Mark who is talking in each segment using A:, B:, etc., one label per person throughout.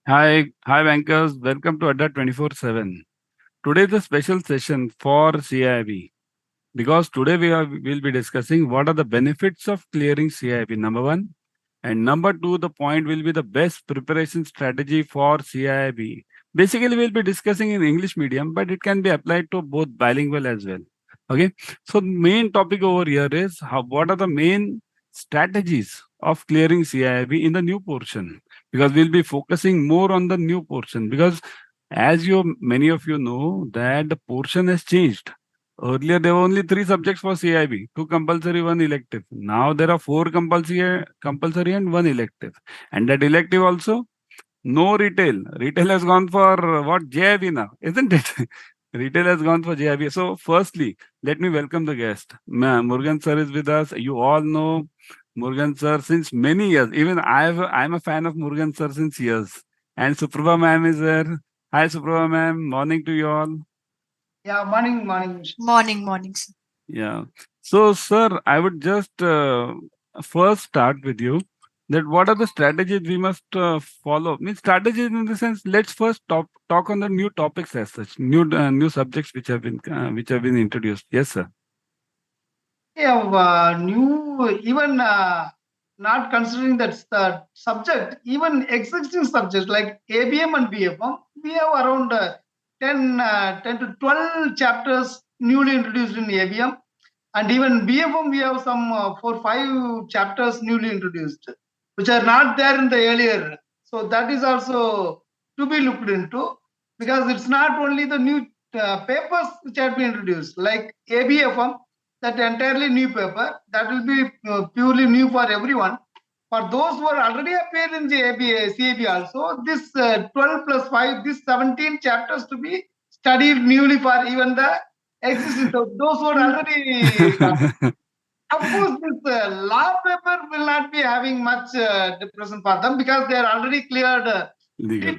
A: Hi, bankers. Welcome to Adda 24/7. Today is a special session for CIB because today we'll be discussing what are the benefits of clearing CIB. Number one, and number two, the point will be the best preparation strategy for CIB. Basically, we'll be discussing in English medium, but it can be applied to both bilingual as well. Okay. So main topic over here is what are the main strategies of clearing CIB in the new portion, because we'll be focusing more on the new portion, because as you many of you know that the portion has changed. Earlier, there were only three subjects for CIB, two compulsory, one elective. Now there are four compulsory and one elective. And that elective also, no retail. Retail has gone for what? JIB now, isn't it? Retail has gone for JIB. So, firstly, let me welcome the guest. Murugan sir is with us. You all know Murugan sir since many years. Even I'm a fan of Murugan sir since years. And Suprabha ma'am is there. Hi, Suprabha ma'am. Morning to you all.
B: Yeah, morning.
C: Morning.
A: Yeah. So, sir, I would just first start with you that what are the strategies we must follow? Means strategies in the sense, let's first talk on the new topics as such, new subjects which have been introduced. Yes, sir.
B: Yeah, new, even not considering that the subject, even existing subjects like ABM and BFM, we have around 10 to 12 chapters newly introduced in ABM. And even BFM, we have some 4 5 chapters newly introduced, which are not there in the earlier. So that is also to be looked into, because it's not only the new papers which have been introduced, like ABFM, that entirely new paper that will be purely new for everyone. For those who are already appeared in the CAB also, this 12 plus 5, this 17 chapters to be studied newly for even the existing. So those who are already done. Of course, this law paper will not be having much depression for them, because they are already cleared.
A: Legal.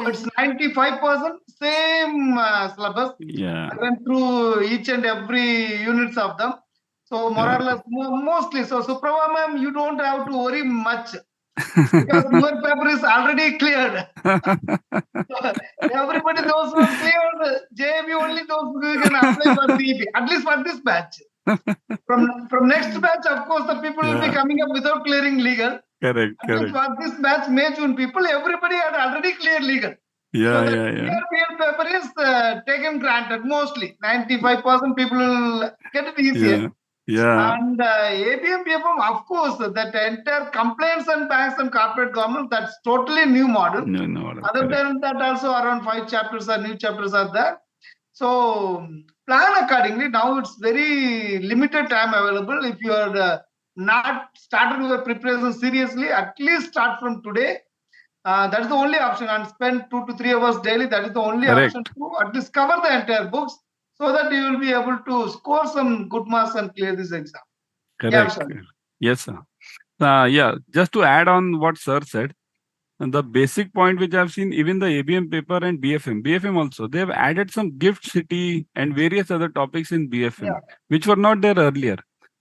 B: It's 95% same syllabus.
A: Yeah.
B: I went through each and every units of them. So more
A: Yeah.
B: or less, mostly. So Suprava ma'am, you don't have to worry much, because your paper is already cleared. Everybody, those who are cleared, JAB only those who can apply for CEP, at least for this batch. From next batch, of course, the people will be
A: Yeah.
B: coming up without clearing legal.
A: Correct.
B: At least for this batch, May, June people, everybody had already cleared legal. So
A: Yeah.
B: the
A: Yeah. Yeah.
B: clear paper is taken granted mostly. 95% people will get it easier.
A: Yeah. Yeah.
B: And ABM, BFM, of course, that entire complaints and banks and corporate government, that's totally new model.
A: No. No.
B: Other
A: Correct.
B: than that, also around 5 chapters or new chapters are there. So plan accordingly. Now it's very limited time available. If you are not started your preparation seriously, at least start from today. That's the only option, and spend 2 to 3 hours daily. That is the only option
A: Correct.
B: to at least cover the entire books, so that you will be able to score some good marks and clear this exam. Yeah,
A: Correct.
B: sure.
A: Yes, sir. Yeah. Just to add on what sir said. And the basic point which I've seen, even the ABM paper and BFM also, they have added some gift city and various other topics in BFM,
B: Yeah.
A: which were not there earlier.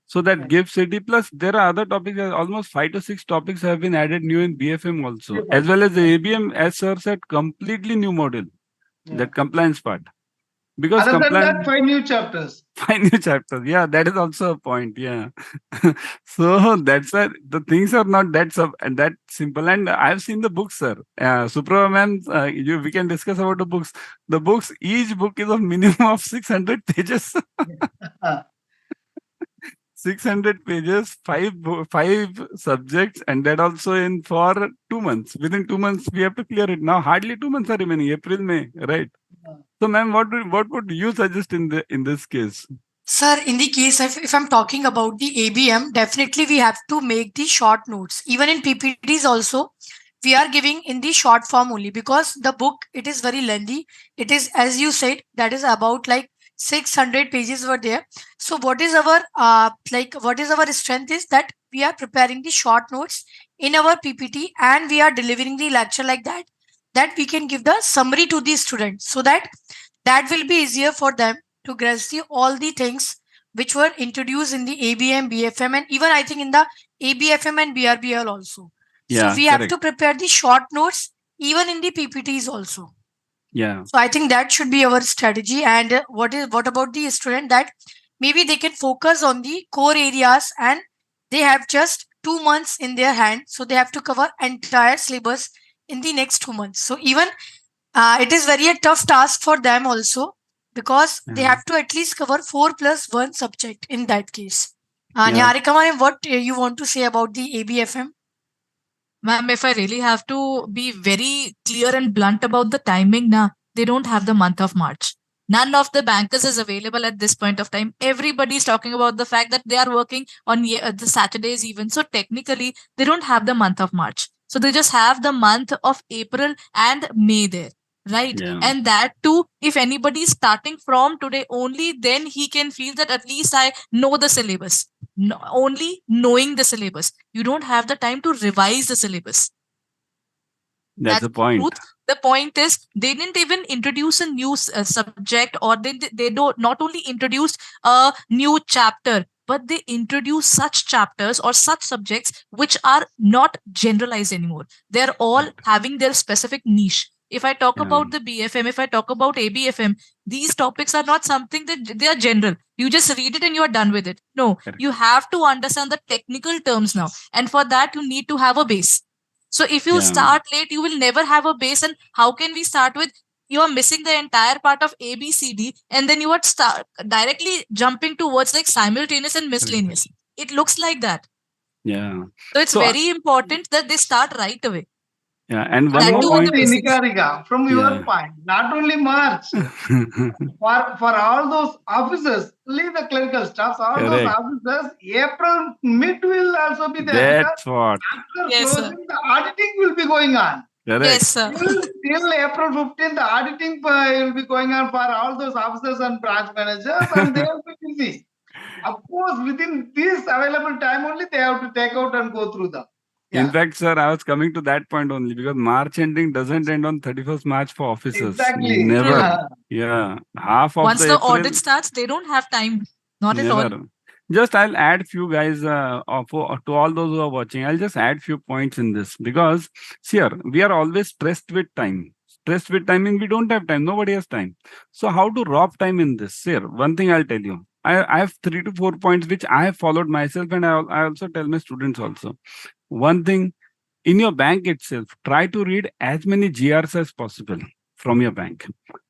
A: So that
B: Yes.
A: gift city, plus there are other topics, almost 5 to 6 topics have been added new in BFM also, as well as the ABM, as sir said, completely new model,
B: Yeah.
A: that compliance part. Because
B: Other than
A: compliance,
B: that, 5 new chapters.
A: 5 new chapters. Yeah, that is also a point. Yeah. So that's why the things are not that simple. And I've seen the books, sir. Suprava ma'am, we can discuss about the books. The books, each book is of minimum of 600 pages. 600 pages, five subjects, and that also in for 2 months. Within 2 months, we have to clear it. Now, hardly 2 months are remaining. April, May, right? So, ma'am, what would you suggest in this case?
C: Sir, in the case if I'm talking about the ABM, definitely we have to make the short notes. Even in PPTs also, we are giving in the short form only, because the book, it is very lengthy. It is, as you said, that is about like 600 pages were there. So what is our what is our strength is that we are preparing the short notes in our PPT, and we are delivering the lecture like that, that we can give the summary to the students, so that that will be easier for them to grasp all the things which were introduced in the ABM, BFM, and even I think in the ABFM and BRBL also. So
A: Yeah,
C: we have
A: correct.
C: to prepare the short notes even in the PPTs also.
A: Yeah.
C: So I think that should be our strategy. And what about the student that maybe they can focus on the core areas, and they have just 2 months in their hand, so they have to cover entire syllabus in the next 2 months. So even it is very a tough task for them also, because they
A: Yeah.
C: have to at least cover 4+1 subject in that case.
A: Yeah.
C: Niharika, ma'am, what you want to say about the ABFM?
D: Ma'am, if I really have to be very clear and blunt about the timing, na, they don't have the month of March. None of the bankers is available at this point of time. Everybody is talking about the fact that they are working on the Saturdays even. So technically, they don't have the month of March. So they just have the month of April and May there. Right.
A: Yeah.
D: And that too, if anybody is starting from today only, then he can feel that at least I know the syllabus. No, only knowing the syllabus. You don't have the time to revise the syllabus.
A: That's the point.
D: Truth. The point is they didn't even introduce a new subject, or they don't not only introduced a new chapter, but they introduce such chapters or such subjects which are not generalized anymore. They're all
A: Correct.
D: having their specific niche. If I talk
A: Yeah.
D: about the BFM, if I talk about ABFM, these topics are not something that they are general. You just read it and you are done with it. No,
A: Correct.
D: you have to understand the technical terms now. And for that, you need to have a base. So if you
A: Yeah.
D: start late, you will never have a base. And how can we start with you are missing the entire part of A, B, C, D, and then you are directly jumping towards like simultaneous and miscellaneous. It looks like that.
A: Yeah.
D: So it's
A: So,
D: very important that they start right away.
A: yeah. And one
D: That
A: more
D: too with the
A: point.
D: basics.
B: Niharika, from your
A: Yeah.
B: point, not only March, for all those officers, leave the clerical staffs, all those
A: Correct.
B: officers, April mid will also be there, because
A: That's what.
B: after
D: Yes, sir.
B: closing, the auditing will be going on.
A: Correct.
D: Yes, sir.
B: Till April 15th, the auditing will be going on for all those officers and branch managers, and they will be busy. Of course, within this available time only, they have to take out and go through them.
A: In
B: Yeah,
A: fact, sir, I was coming to that point only because March ending doesn't end on 31st March for officers.
B: exactly.
A: Never.
B: Uh,
A: Yeah. Half of
D: Once
A: the
D: the
A: April.
D: audit starts, they don't have time. Not at all.
A: Never. Just I'll add few guys to all those who are watching. I'll just add few points in this because see here we are always stressed with time. Stressed with time means we don't have time. Nobody has time. So how to rob time in this? Here, one thing I'll tell you. I have 3 to 4 points which I have followed myself, and I also tell my students also. One thing, in your bank itself, try to read as many GRs as possible from your bank,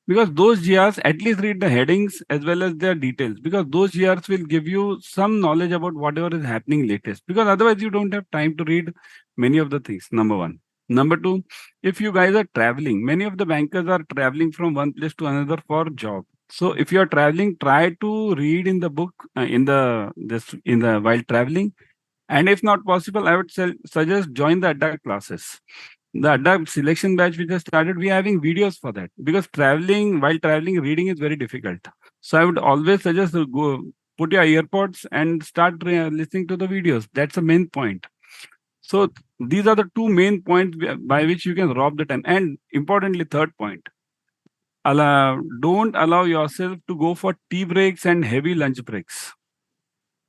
A: because those GRs, at least read the headings as well as their details, because those GRs will give you some knowledge about whatever is happening latest, because otherwise you don't have time to read many of the things. Number one. Number two, if you guys are traveling, many of the bankers are traveling from one place to another for job. So if you are traveling, try to read in the book while traveling. And if not possible, I would suggest join the Adda classes. The Adda selection batch which has started, we are having videos for that, because while traveling, reading is very difficult. So I would always suggest to go put your earpods and start listening to the videos. That's the main point. So these are the two main points by which you can rob the time. And importantly, third point, don't allow yourself to go for tea breaks and heavy lunch breaks.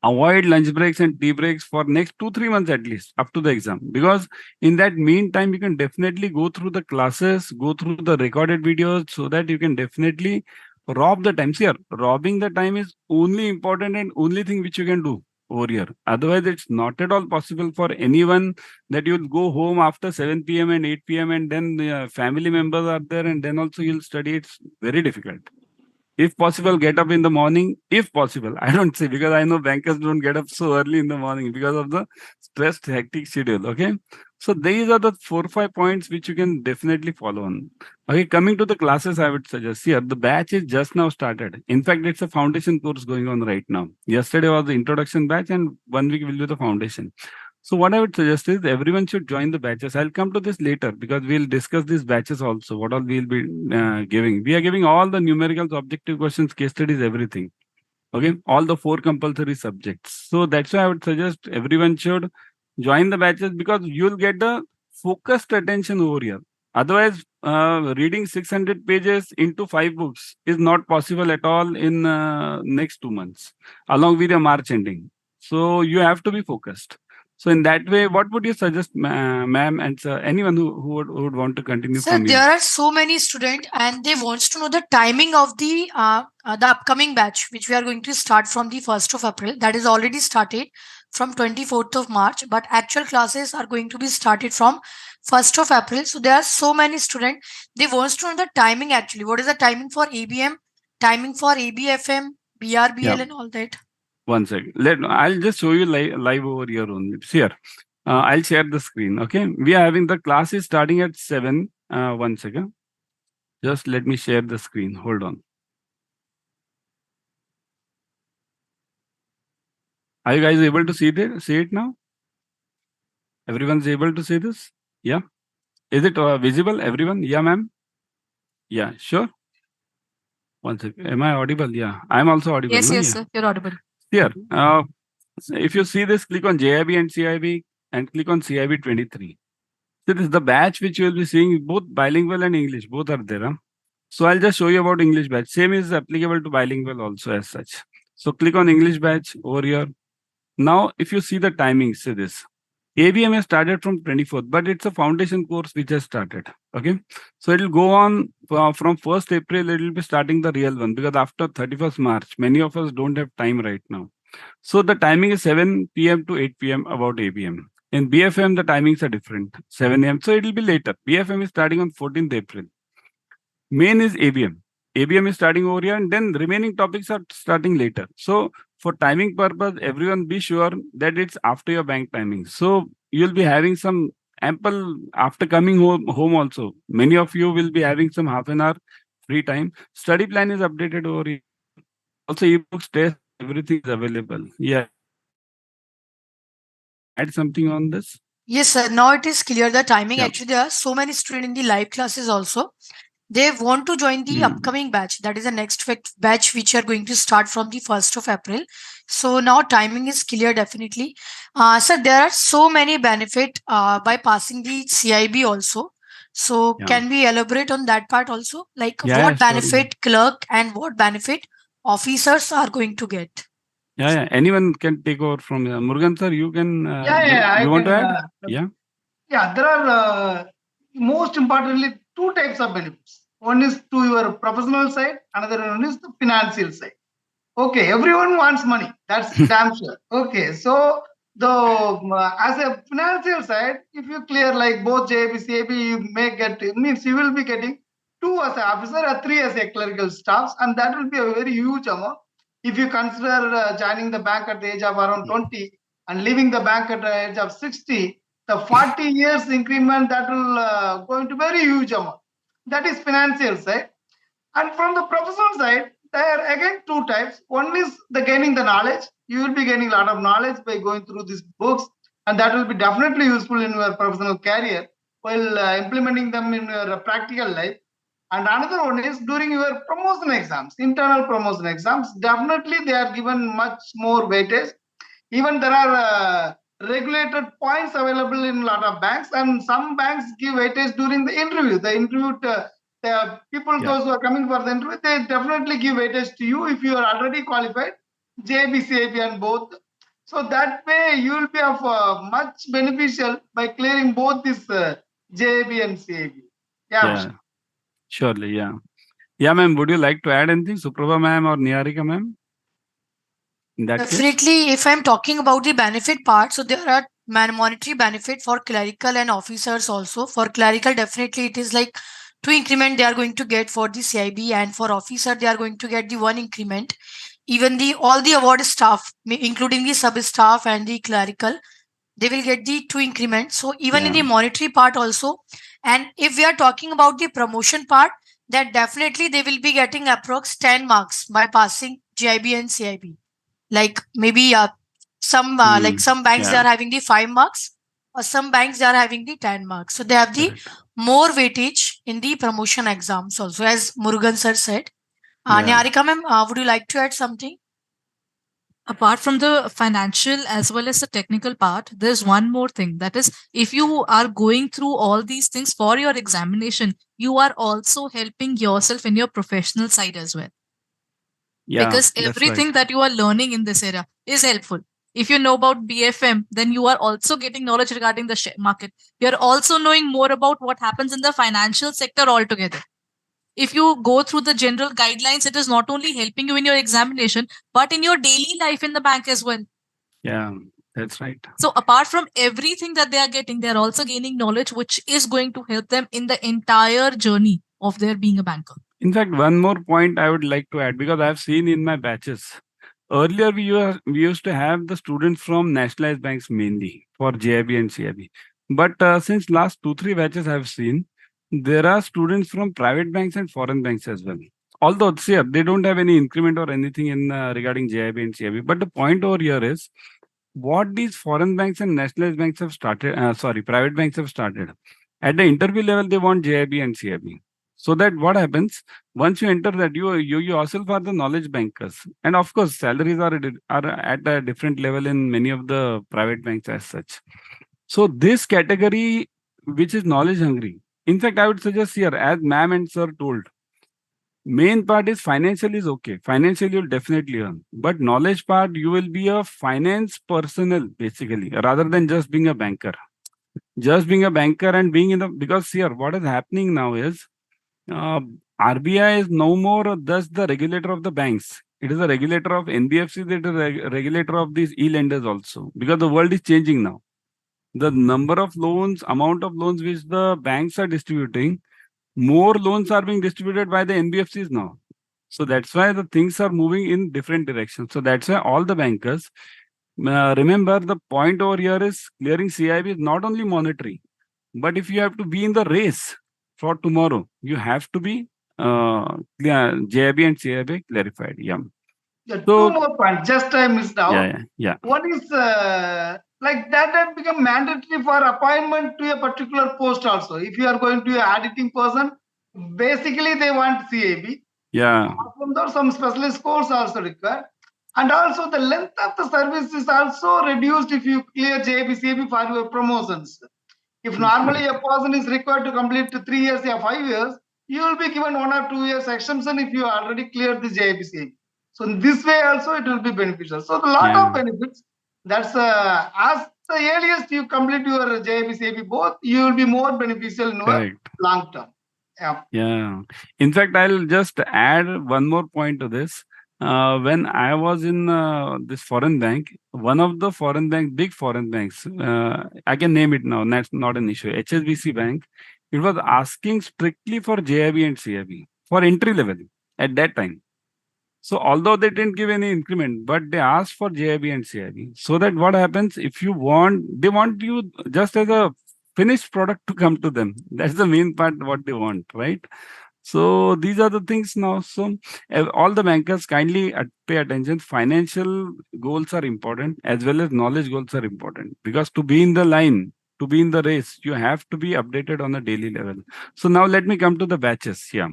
A: Avoid lunch breaks and tea breaks for next 2-3 months at least up to the exam, because in that meantime you can definitely go through the classes, go through the recorded videos, so that you can definitely rob the time. See here, robbing the time is only important and only thing which you can do over here. Otherwise it's not at all possible for anyone that you'll go home after 7 p.m. and 8 p.m. and then family members are there and then also you'll study. It's very difficult. If possible, get up in the morning. If possible, I don't say, because I know bankers don't get up so early in the morning because of the stressed, hectic schedule. Okay. So these are the 4 or 5 points which you can definitely follow on. Okay. Coming to the classes, I would suggest here, the batch is just now started. In fact, it's a foundation course going on right now. Yesterday was the introduction batch and 1 week will be the foundation. So what I would suggest is everyone should join the batches. I'll come to this later because we'll discuss these batches also. What all we'll be giving. We are giving all the numericals, objective questions, case studies, everything. Okay, all the 4 compulsory subjects. So that's why I would suggest everyone should join the batches, because you'll get the focused attention over here. Otherwise, reading 600 pages into 5 books is not possible at all in next 2 months, along with your March ending. So you have to be focused. So in that way, what would you suggest, ma'am, and sir, anyone who would want to continue
C: Sir,
A: from you?
C: there are so many students and they wants to know the timing of the upcoming batch, which we are going to start from the 1st of April. That is already started from 24th of March, but actual classes are going to be started from 1st of April. So there are so many students. They wants to know the timing actually. What is the timing for ABM, timing for ABFM,
A: Yeah,
C: BRBL and all that?
A: one second. I'll just show you live over here only. See here. I'll share the screen. Okay. We are having the classes starting at 7. One second. Just let me share the screen. Hold on. Are you guys able to see it now? Everyone's able to see this? Yeah. Is it visible, everyone? Yeah, ma'am. Yeah, sure. One second. Am I audible? Yeah, I'm also audible.
D: Yes,
A: No?
D: yes,
A: Yeah.
D: sir. You're audible.
A: Here. If you see this, click on JIB and CIB and click on CIB 23. So this is the batch which you will be seeing, both bilingual and English, both are there. Huh? So I'll just show you about English batch. Same is applicable to bilingual also as such. So click on English batch over here. Now, if you see the timings, see this. ABM has started from 24th, but it's a foundation course which has started. Okay. So it will go on from 1st April, it will be starting the real one because after 31st March, many of us don't have time right now. So the timing is 7 p.m. to 8 p.m. about ABM. In BFM, the timings are different, 7 a.m. So it will be later. BFM is starting on 14th April. Main is ABM. ABM is starting over here and then remaining topics are starting later. So for timing purpose, everyone be sure that it's after your bank timing. So you'll be having some ample after coming home also. Many of you will be having some half an hour free time. Study plan is updated over here. Also ebooks, tests, everything is available. Yeah. Add something on this?
C: Yes, sir. Now it is clear the timing.
A: Yeah.
C: Actually, there are so many students in the live classes also. They want to join the upcoming batch. That is the next batch which are going to start from the 1st of April. So now timing is clear definitely. Sir, there are so many benefit by passing the CIB also. So
A: Yeah.
C: can we elaborate on that part also? Like
A: Yeah,
C: what
A: sorry.
C: benefit clerk and what benefit officers are going to get?
A: Yeah. Anyone can take over from Murugan sir. You can.
B: I
A: You want to
B: can.
A: add? Yeah.
B: Yeah, there are most importantly two types of benefits. One is to your professional side, another one is the financial side. Okay, everyone wants money. That's damn sure. Okay, so the as a financial side, if you clear like both JAB, CAB, you may get means you will be getting 2 as an officer or 3 as a clerical staffs, and that will be a very huge amount. If you consider joining the bank at the age of around 20 and leaving the bank at the age of 60, the 40 years increment that will going to very huge amount. That is financial side. And from the professional side, there are again two types. One is the gaining the knowledge. You will be gaining a lot of knowledge by going through these books, and that will be definitely useful in your professional career while implementing them in your practical life. And another one is during your promotion exams, internal promotion exams. Definitely, they are given much more weightage. Even there are regulated points available in a lot of banks, and some banks give weightage during the interview. The interview, the people, those who are coming for the interview, they definitely give weightage to you if you are already qualified, JB, CAB, and both. So that way, you will be of much beneficial by clearing both this JB and CAB.
A: Yeah. Surely. Yeah. Yeah, ma'am. Would you like to add anything, Suprabha ma'am or Niharika ma'am? In that case.
C: Definitely, if I'm talking about the benefit part, so there are monetary benefit for clerical and officers also. For clerical, definitely it is like 2 increment they are going to get for the CIB, and for officer they are going to get the 1 increment. Even the all the award staff, including the sub staff and the clerical, they will get the 2 increments. So even in the monetary part also, and if we are talking about the promotion part, that definitely they will be getting approx 10 marks by passing GIB and CIB. Like maybe some like some banks they are having the 5 marks, or some banks they are having the 10 marks. So they have the more weightage in the promotion exams also, as Murugan sir said. Niharika ma'am, would you like to add something?
D: Apart from the financial as well as the technical part, there's one more thing. That is, if you are going through all these things for your examination, you are also helping yourself in your professional side as well.
A: Yeah,
D: Because
A: that's
D: everything
A: right.
D: that you are learning in this area is helpful. If you know about BFM, then you are also getting knowledge regarding the share market. You're also knowing more about what happens in the financial sector altogether. If you go through the general guidelines, it is not only helping you in your examination, but in your daily life in the bank as well.
A: Yeah, that's right.
D: So apart from everything that they are getting, they are also gaining knowledge, which is going to help them in the entire journey of their being a banker.
A: In fact, one more point I would like to add, because I've seen in my batches, earlier we used to have the students from nationalized banks mainly for JIB and CIB. But since last 2-3 batches I've seen, there are students from private banks and foreign banks as well. Although see, they don't have any increment or anything in regarding JIB and CIB. But the point over here is what these foreign banks and nationalized banks have started, private banks have started. At the interview level, they want JIB and CIB. So that what happens once you enter that, you yourself are the knowledge bankers, and of course salaries are at a different level in many of the private banks as such. So this category, which is knowledge hungry, in fact I would suggest here, as ma'am and sir told, main part is financial is okay. Financial you'll definitely earn, but knowledge part you will be a finance personnel basically, rather than just being a banker. Just being a banker and being in the, because here what is happening now is uh, RBI is no more thus the regulator of the banks. It is a regulator of NBFCs. It is a regulator of these e-lenders also, because the world is changing now. The number of loans, amount of loans which the banks are distributing, more loans are being distributed by the NBFCs now. So that's why the things are moving in different directions. So that's why all the bankers, remember the point over here is clearing CIB is not only monetary, but if you have to be in the race for tomorrow, you have to be JIB and CIB clarified. Yeah.
B: Yeah,
A: So-
B: two more points. Just I missed out.
A: Yeah.
B: One is like that had become mandatory for appointment to a particular post also. If you are going to be an auditing person, basically they want CAB.
A: Yeah.
B: From there, some specialist course also required. And also the length of the service is also reduced if you clear JB, CAB for your promotions. If normally a person is required to complete 3 years or 5 years, you will be given 1 or 2 years exemption if you already cleared the JB, CAB. So in this way also it will be beneficial. So a lot
A: Yeah.
B: of benefits. That's as the earliest you complete your JB, CAB both, you will be more beneficial in your
A: Correct.
B: long term. Yeah.
A: Yeah. In fact, I'll just add one more point to this. When I was in this foreign bank, one of the foreign bank, big foreign banks, I can name it now, that's not an issue. HSBC Bank, it was asking strictly for JIB and CIB for entry level at that time. So although they didn't give any increment, but they asked for JIB and CIB. So that what happens if you want, they want you just as a finished product to come to them. That's the main part what they want, right? So these are the things now. So all the bankers kindly pay attention. Financial goals are important as well as knowledge goals are important, because to be in the line, to be in the race, you have to be updated on a daily level. So now let me come to the batches here.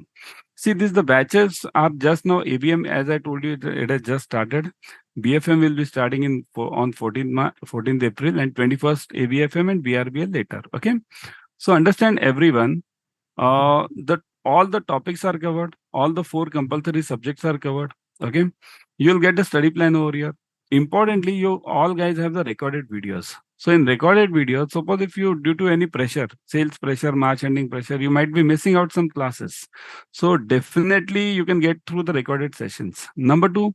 A: See, the batches are just now ABM, as I told you, it has just started. BFM will be starting on 14th April, and 21st ABFM and BRBL later. Okay. So understand everyone, all the topics are covered, all the 4 compulsory subjects are covered. Okay. You'll get a study plan over here. Importantly, you all guys have the recorded videos. So in recorded videos, suppose if you, due to any pressure, sales pressure, March ending pressure, you might be missing out some classes. So definitely you can get through the recorded sessions. Number 2,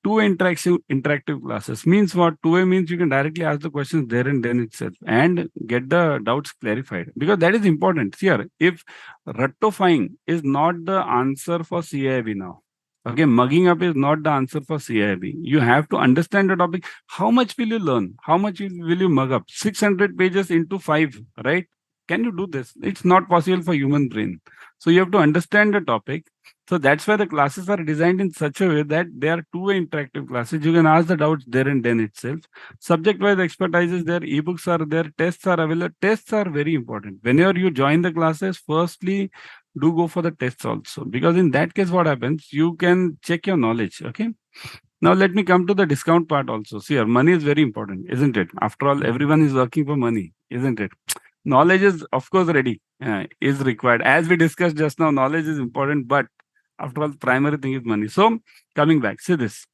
A: interactive classes. Means what? 2A means you can directly ask the questions there and then itself and get the doubts clarified, because that is important. Here, if rectifying is not the answer for CIB now, okay, mugging up is not the answer for CIB. You have to understand the topic. How much will you learn? How much will you mug up? 600 pages into 5, right? Can you do this? It's not possible for human brain. So you have to understand the topic. So that's why the classes are designed in such a way that they are 2-way interactive classes. You can ask the doubts there and then itself. Subject-wise expertise is there, ebooks are there, tests are available. Tests are very important. Whenever you join the classes, firstly, do go for the tests also. Because in that case, what happens? You can check your knowledge, okay? Now let me come to the discount part also. See, here, money is very important, isn't it? After all, everyone is working for money, isn't it? Knowledge is, of course, ready, is required. As we discussed just now, knowledge is important, but after all, primary thing is money. So coming back, see this.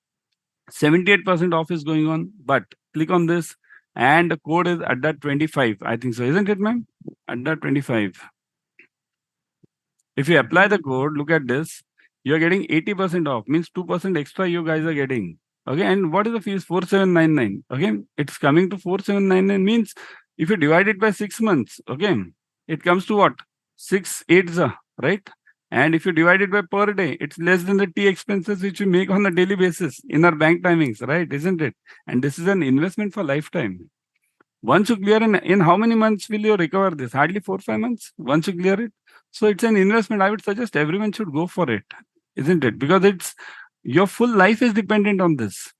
A: 78% off is going on, but click on this and the code is Adda 25. I think so, isn't it, ma'am? Adda 25. If you apply the code, look at this, you're getting 80% off, means 2% extra you guys are getting. Okay, and what is the fees? 4799. Okay, it's coming to 4799 means if you divide it by 6 months, okay, it comes to what? 6 8s, right? And if you divide it by per day, it's less than the tea expenses which we make on a daily basis in our bank timings, right? Isn't it? And this is an investment for lifetime. Once you clear in how many months will you recover this? Hardly 4 5 months once you clear it. So it's an investment. I would suggest everyone should go for it, isn't it? Because it's your full life is dependent on this.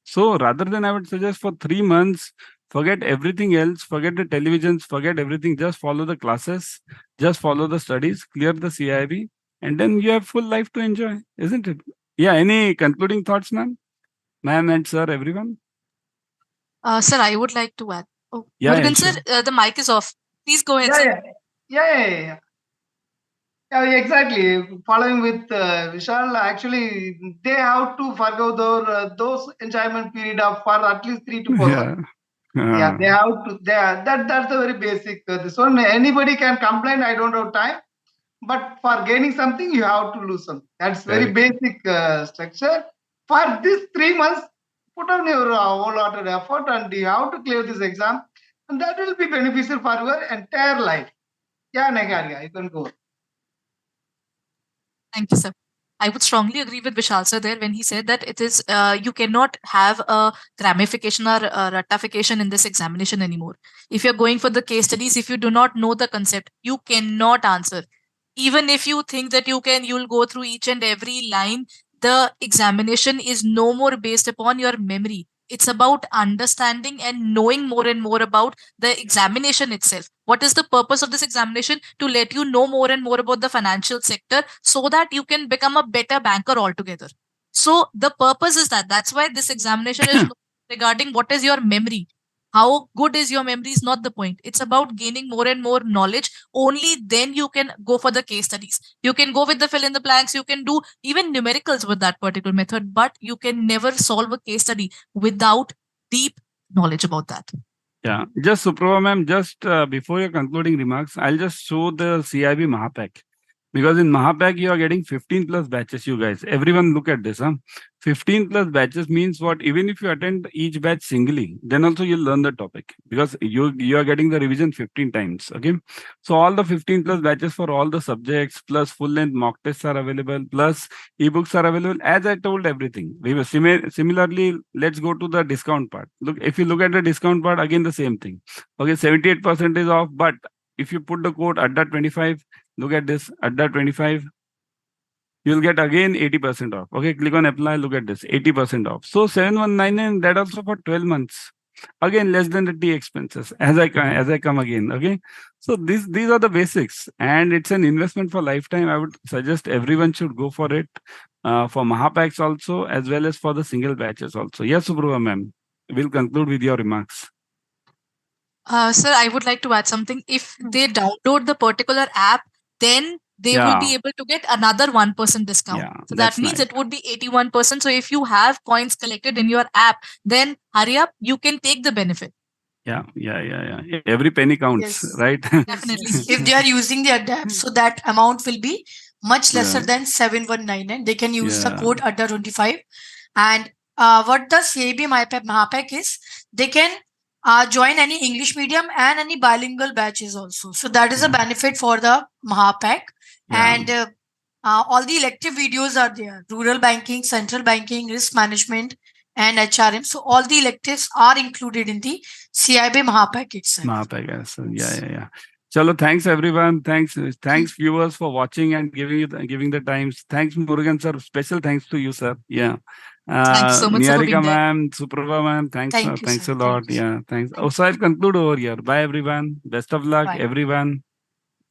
A: So rather than I would suggest for 3 months, forget everything else, forget the televisions, forget everything, just follow the classes, just follow the studies, clear the CIB, and then you have full life to enjoy, isn't it? Yeah, any concluding thoughts, ma'am? Ma'am and sir, everyone?
D: Sir, I would like to add. Oh,
A: Yeah,
D: Murugan
A: sure.
D: sir, the mic is off. Please go ahead,
B: Yeah,
D: sir.
B: yeah. Yeah, exactly. Following with Vishal, actually, they have to forgo those enjoyment period of for at least 3 to 4 months.
A: Yeah.
B: Yeah, they have to. That's the very basic. This one, anybody can complain. I don't have time, but for gaining something, you have to lose something. That's very
A: Correct.
B: basic structure. For these 3 months, put on your whole lot of effort, and you have to clear this exam, and that will be beneficial for your entire life. Yeah, Nagarya, you can go.
D: Thank you, sir. I would strongly agree with Vishal sir there when he said that it is you cannot have a gramification or ratification in this examination anymore. If you're going for the case studies, if you do not know the concept, you cannot answer. Even if you think that you'll go through each and every line. The examination is no more based upon your memory. It's about understanding and knowing more and more about the examination itself. What is the purpose of this examination? To let you know more and more about the financial sector so that you can become a better banker altogether. So the purpose is that's why this examination is regarding what is your memory. How good is your memory is not the point. It's about gaining more and more knowledge. Only then you can go for the case studies. You can go with the fill in the blanks. You can do even numericals with that particular method, but you can never solve a case study without deep knowledge about that.
A: Yeah, just Suprava ma'am, just before your concluding remarks, I'll just show the CIB Mahapack. Because in Mahapack, you are getting 15 plus batches, you guys. Everyone look at this. 15 plus batches means what? Even if you attend each batch singly, then also you'll learn the topic. Because you are getting the revision 15 times. Okay. So all the 15 plus batches for all the subjects, plus full-length mock tests are available, plus ebooks are available. As I told everything. We were similarly, let's go to the discount part. Look, if you look at the discount part, again the same thing. Okay, 78% is off, but if you put the code Adda 25, look at this, Adda 25, you'll get again 80% off. Okay, click on apply, look at this, 80% off. So 7199, that also for 12 months. Again, less than the tea expenses as I come again. Okay, so these are the basics, and it's an investment for lifetime. I would suggest everyone should go for it, for Mahapacks also, as well as for the single batches also. Yes, Subrava ma'am, we'll conclude with your remarks.
D: Sir, I would like to add something. If they download the particular app, then they will be able to get another 1% discount.
A: Yeah,
D: so that means it would be 81%. So if you have coins collected in your app, then hurry up, you can take the benefit.
A: Yeah. Every penny counts,
C: Yes.
A: right?
D: Definitely.
C: If they are using the Adda, so that amount will be much lesser
A: Yeah.
C: than 7199. They can use the
A: Yeah.
C: code Adda 25. And what the CAIIB Mahapack is, they can join any English medium and any bilingual batches also. So that is a
A: Yeah.
C: benefit for the Mahapack.
A: Yeah.
C: And all the elective videos are there: rural banking, central banking, risk management, and HRM. So all the electives are included in the CIB Mahapack itself.
A: Mahapack, yes. Yeah. Chalo, thanks everyone. Thanks viewers for watching and giving the times. Thanks Murugan sir. Special thanks to you, sir. Yeah.
D: Thanks so much, sir, for being
A: Niharika
D: there.
A: ma'am, Suprava ma'am, thanks
C: Thank you,
A: a
C: sir.
A: lot.
C: Thank you, sir.
A: Yeah, thanks. Oh, so I'll conclude over here. Bye everyone. Best of luck,
C: Bye.
A: everyone.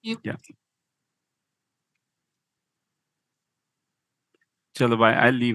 D: You.
A: Yeah. Chalo, bye. I'll leave.